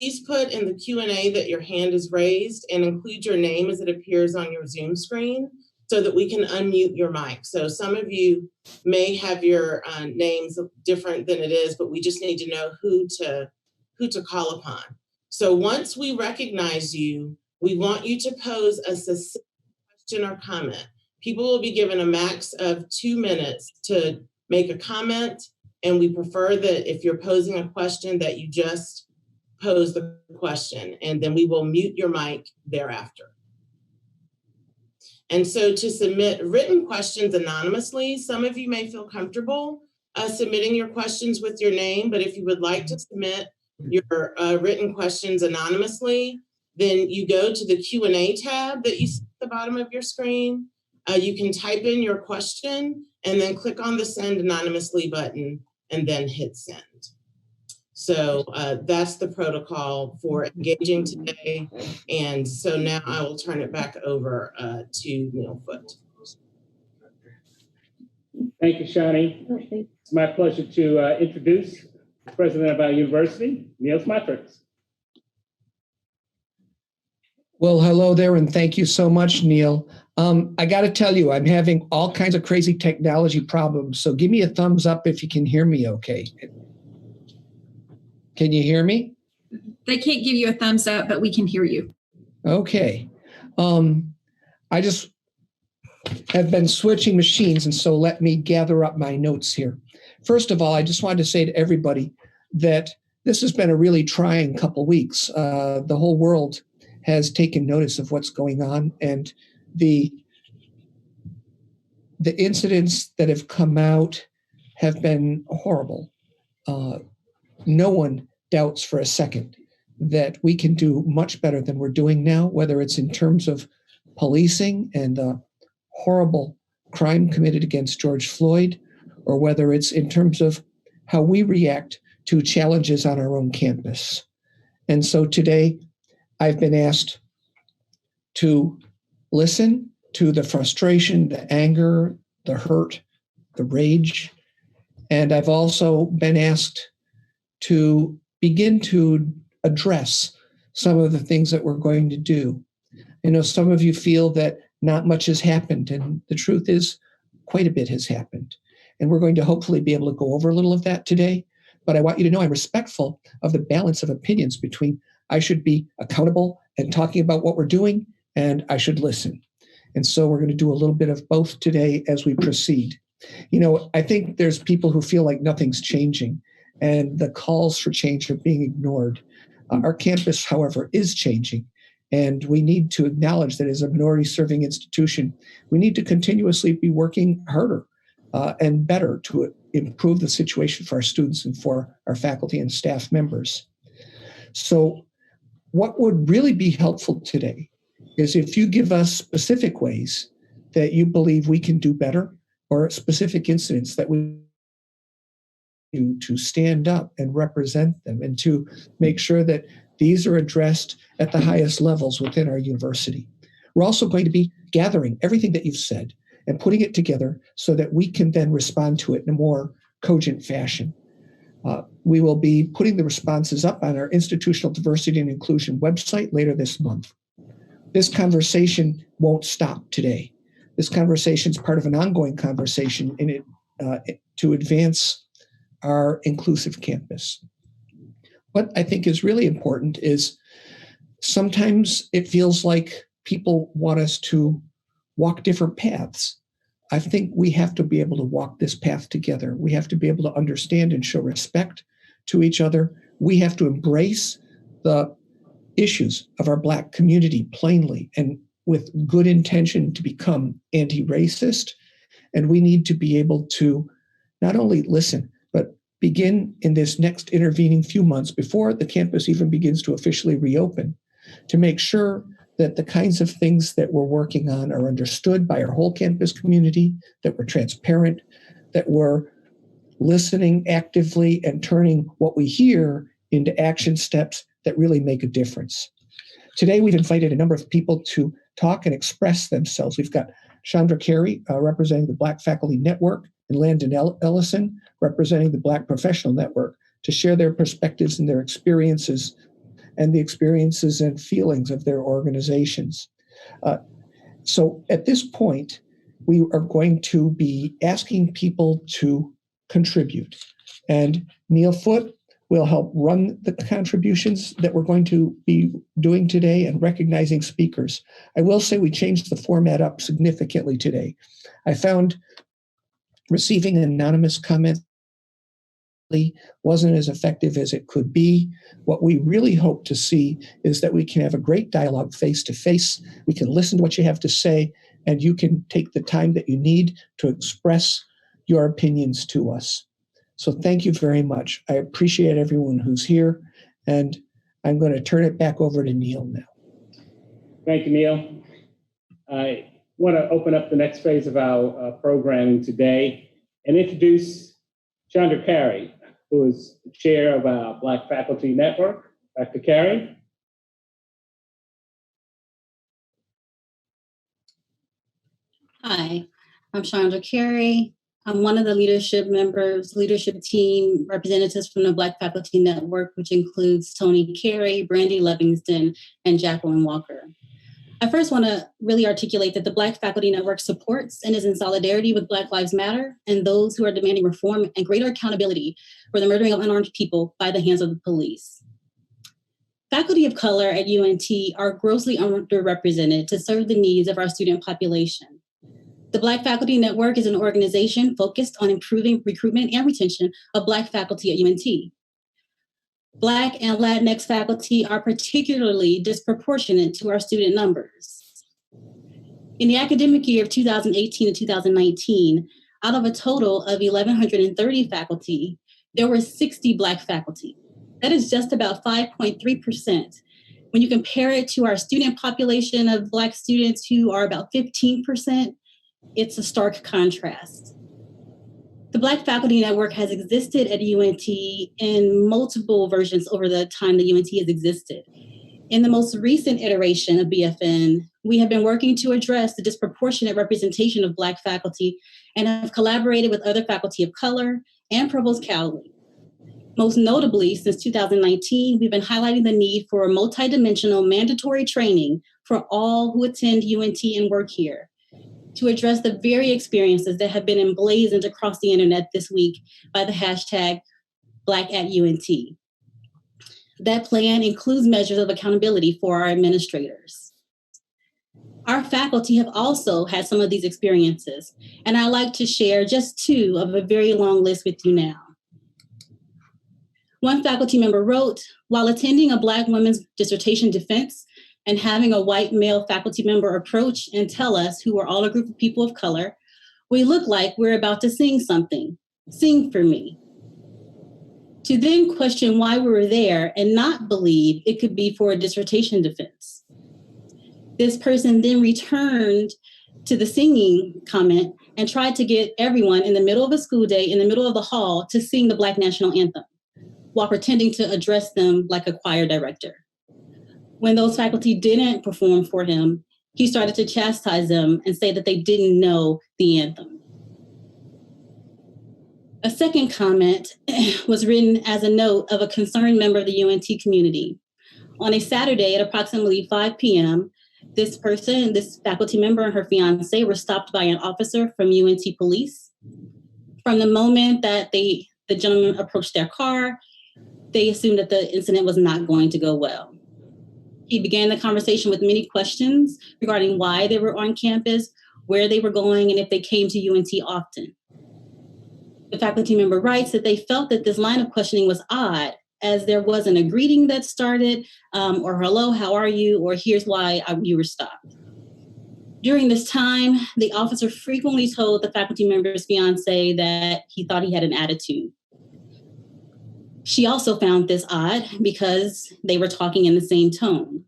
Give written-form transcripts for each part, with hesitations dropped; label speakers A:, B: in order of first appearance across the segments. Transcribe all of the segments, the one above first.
A: please put in the Q&A that your hand is raised and include your name as it appears on your Zoom screen so that we can unmute your mic. So some of you may have your names different than it is, but we just need to know who to call upon. So once we recognize you, we want you to pose a succinct question or comment. People will be given a max of 2 minutes to make a comment, and we prefer that if you're posing a question that you just pose the question, and then we will mute your mic thereafter. And so to submit written questions anonymously, some of you may feel comfortable submitting your questions with your name, but if you would like to submit your written questions anonymously, then you go to the Q&A tab that you see at the bottom of your screen. You can type in your question and then click on the send anonymously button and then hit send. So that's the protocol for engaging today. And so now I will turn it back over to Neil Foote.
B: Thank you, Shani. It's my pleasure to introduce the president of our university, Neil Smothers.
C: Well, hello there, and thank you so much, Neil. I got to tell you, I'm having all kinds of crazy technology problems, so give me a thumbs up if you can hear me okay. Can you hear me?
D: They can't give you a thumbs up, but we can hear you.
C: Okay. I just have been switching machines, and so let me gather up my notes here. First of all, I just wanted to say to everybody that this has been a really trying couple weeks. The whole world has taken notice of what's going on, and the incidents that have come out have been horrible. No one doubts for a second that we can do much better than we're doing now, whether it's in terms of policing and the horrible crime committed against George Floyd, or whether it's in terms of how we react to challenges on our own campus. And so today, I've been asked to listen to the frustration, the anger, the hurt, the rage, and I've also been asked to begin to address some of the things that we're going to do. You know, some of you feel that not much has happened, and the truth is quite a bit has happened. And we're going to hopefully be able to go over a little of that today. But I want you to know I'm respectful of the balance of opinions between I should be accountable and talking about what we're doing, and I should listen. And so we're going to do a little bit of both today as we proceed. You know, I think there's people who feel like nothing's changing and the calls for change are being ignored. Our campus, however, is changing. And we need to acknowledge that as a minority-serving institution, we need to continuously be working harder and better to improve the situation for our students and for our faculty and staff members. So what would really be helpful today is if you give us specific ways that you believe we can do better, or specific incidents that we do to stand up and represent them and to make sure that these are addressed at the highest levels within our university. We're also going to be gathering everything that you've said and putting it together so that we can then respond to it in a more cogent fashion. We will be putting the responses up on our Institutional Diversity and Inclusion website later this month. This conversation won't stop today. This conversation is part of an ongoing conversation in it to advance our inclusive campus. What I think is really important is sometimes it feels like people want us to walk different paths. I think we have to be able to walk this path together. We have to be able to understand and show respect to each other. We have to embrace the issues of our Black community plainly and with good intention to become anti-racist. And we need to be able to not only listen, but begin in this next intervening few months before the campus even begins to officially reopen to make sure that the kinds of things that we're working on are understood by our whole campus community, that we're transparent, that we're listening actively and turning what we hear into action steps that really make a difference. Today, we've invited a number of people to talk and express themselves. We've got Chandra Carey, representing the Black Faculty Network, and Landon Ellison, representing the Black Professional Network, to share their perspectives and their experiences and the experiences and feelings of their organizations. So at this point, we are going to be asking people to contribute. And Neil Foote will help run the contributions that we're going to be doing today and recognizing speakers. I will say we changed the format up significantly today. I found receiving anonymous comments wasn't as effective as it could be. What we really hope to see is that we can have a great dialogue face to face. We can listen to what you have to say, and you can take the time that you need to express your opinions to us. So thank you very much. I appreciate everyone who's here, and I'm going to turn it back over to Neil now.
B: Thank you, Neil. I want to open up the next phase of our programming today and introduce Chandra Carey, who is the chair of our Black Faculty Network. Dr. Carey.
E: Hi, I'm Chandra Carey. I'm one of the leadership team representatives from the Black Faculty Network, which includes Tony Carey, Brandy Livingston, and Jacqueline Walker. I first want to really articulate that the Black Faculty Network supports and is in solidarity with Black Lives Matter and those who are demanding reform and greater accountability for the murdering of unarmed people by the hands of the police. Faculty of color at UNT are grossly underrepresented to serve the needs of our student population. The Black Faculty Network is an organization focused on improving recruitment and retention of Black faculty at UNT. Black and Latinx faculty are particularly disproportionate to our student numbers. In the academic year of 2018 to 2019, out of a total of 1,130 faculty, there were 60 Black faculty. That is just about 5.3%. When you compare it to our student population of Black students who are about 15%, it's a stark contrast. The Black Faculty Network has existed at UNT in multiple versions over the time that UNT has existed. In the most recent iteration of BFN, we have been working to address the disproportionate representation of Black faculty and have collaborated with other faculty of color and Provost Cowley. Most notably, since 2019, we've been highlighting the need for multidimensional mandatory training for all who attend UNT and work here, to address the very experiences that have been emblazoned across the internet this week by the hashtag Black at UNT. That plan includes measures of accountability for our administrators. Our faculty have also had some of these experiences, and I'd like to share just two of a very long list with you now. One faculty member wrote, while attending a Black women's dissertation defense, and having a white male faculty member approach and tell us, who are all a group of people of color, we look like we're about to sing something. Sing for me. To then question why we were there and not believe it could be for a dissertation defense. This person then returned to the singing comment and tried to get everyone in the middle of a school day, in the middle of the hall, to sing the Black National Anthem while pretending to address them like a choir director. When those faculty didn't perform for him, he started to chastise them and say that they didn't know the anthem. A second comment was written as a note of a concerned member of the UNT community. On a Saturday at approximately 5 p.m., this faculty member and her fiance were stopped by an officer from UNT police. From the moment that the gentleman approached their car, they assumed that the incident was not going to go well. He began the conversation with many questions regarding why they were on campus, where they were going, and if they came to UNT often. The faculty member writes that they felt that this line of questioning was odd, as there wasn't a greeting that started, or hello, how are you, or here's why you were stopped. During this time, the officer frequently told the faculty member's fiance that he thought he had an attitude. She also found this odd because they were talking in the same tone.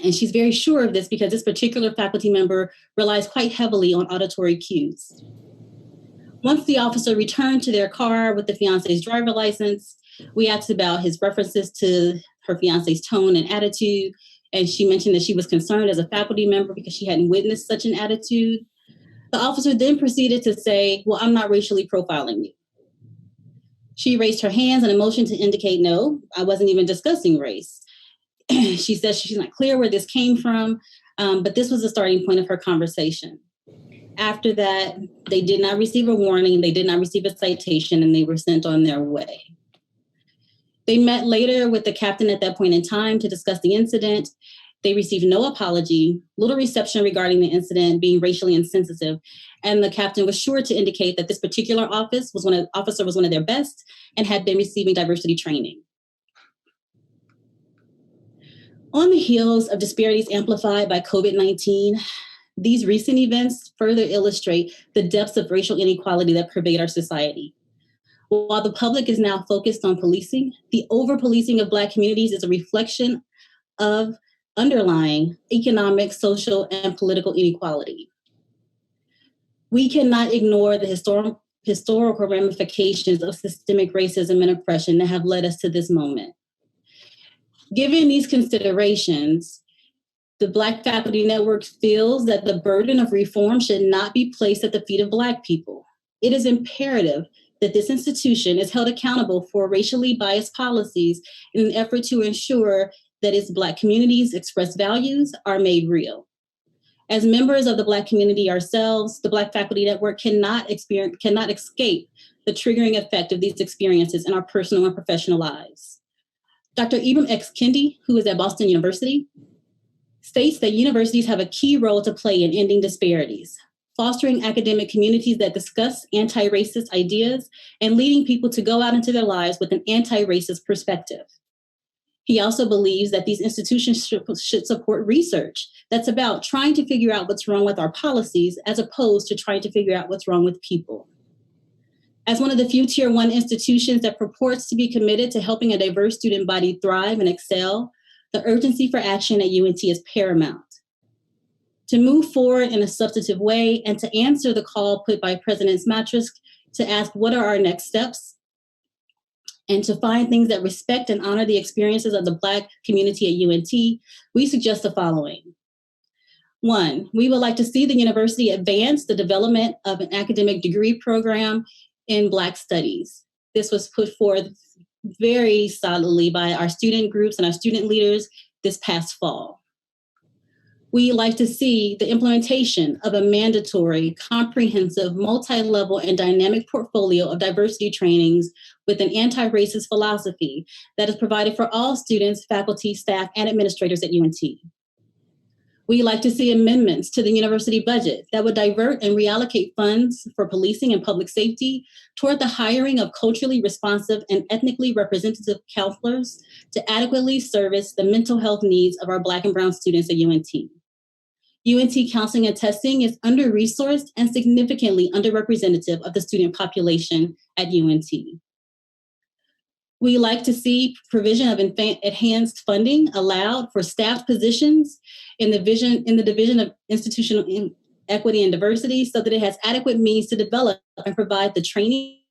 E: And she's very sure of this because this particular faculty member relies quite heavily on auditory cues. Once the officer returned to their car with the fiance's driver license, we asked about his references to her fiance's tone and attitude. And she mentioned that she was concerned as a faculty member because she hadn't witnessed such an attitude. The officer then proceeded to say, well, I'm not racially profiling you. She raised her hands in a motion to indicate, no, I wasn't even discussing race. She says she's not clear where this came from, but this was the starting point of her conversation. After that, they did not receive a warning, they did not receive a citation, and they were sent on their way. They met later with the captain at that point in time to discuss the incident. They received no apology, little reception regarding the incident being racially insensitive, and the captain was sure to indicate that this particular officer was one of their best and had been receiving diversity training. On the heels of disparities amplified by COVID-19, these recent events further illustrate the depths of racial inequality that pervade our society. While the public is now focused on policing, the over-policing of Black communities is a reflection of underlying economic, social, and political inequality. We cannot ignore the historical ramifications of systemic racism and oppression that have led us to this moment. Given these considerations, the Black Faculty Network feels that the burden of reform should not be placed at the feet of Black people. It is imperative that this institution is held accountable for racially biased policies in an effort to ensure that its Black community's expressed values are made real. As members of the Black community ourselves, the Black Faculty Network cannot escape the triggering effect of these experiences in our personal and professional lives. Dr. Ibram X. Kendi, who is at Boston University, states that universities have a key role to play in ending disparities, fostering academic communities that discuss anti-racist ideas and leading people to go out into their lives with an anti-racist perspective. He also believes that these institutions should support research that's about trying to figure out what's wrong with our policies as opposed to trying to figure out what's wrong with people. As one of the few Tier 1 institutions that purports to be committed to helping a diverse student body thrive and excel, the urgency for action at UNT is paramount. To move forward in a substantive way and to answer the call put by President Matrisk to ask what are our next steps, and to find things that respect and honor the experiences of the Black community at UNT, we suggest the following. 1, we would like to see the university advance the development of an academic degree program in Black studies. This was put forth very solidly by our student groups and our student leaders this past fall. We like to see the implementation of a mandatory, comprehensive, multi-level, and dynamic portfolio of diversity trainings with an anti-racist philosophy that is provided for all students, faculty, staff, and administrators at UNT. We like to see amendments to the university budget that would divert and reallocate funds for policing and public safety toward the hiring of culturally responsive and ethnically representative counselors to adequately service the mental health needs of our Black and Brown students at UNT. UNT counseling and testing is under-resourced and significantly underrepresentative of the student population at UNT. We like to see provision of enhanced funding allowed for staff positions in the Division of Institutional Equity and Diversity so that it has adequate means to develop and provide the training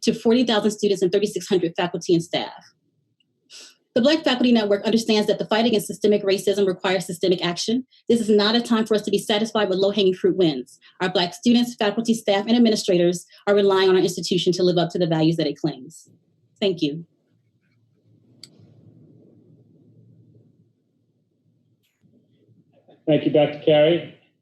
E: to 40,000 students and 3,600 faculty and staff. The Black Faculty Network understands that the fight against systemic racism requires systemic action. This is not a time for us to be satisfied with low-hanging fruit wins. Our Black students, faculty, staff, and administrators are relying on our institution to live up to the values that it claims. Thank you.
B: Thank you, Dr. Carey.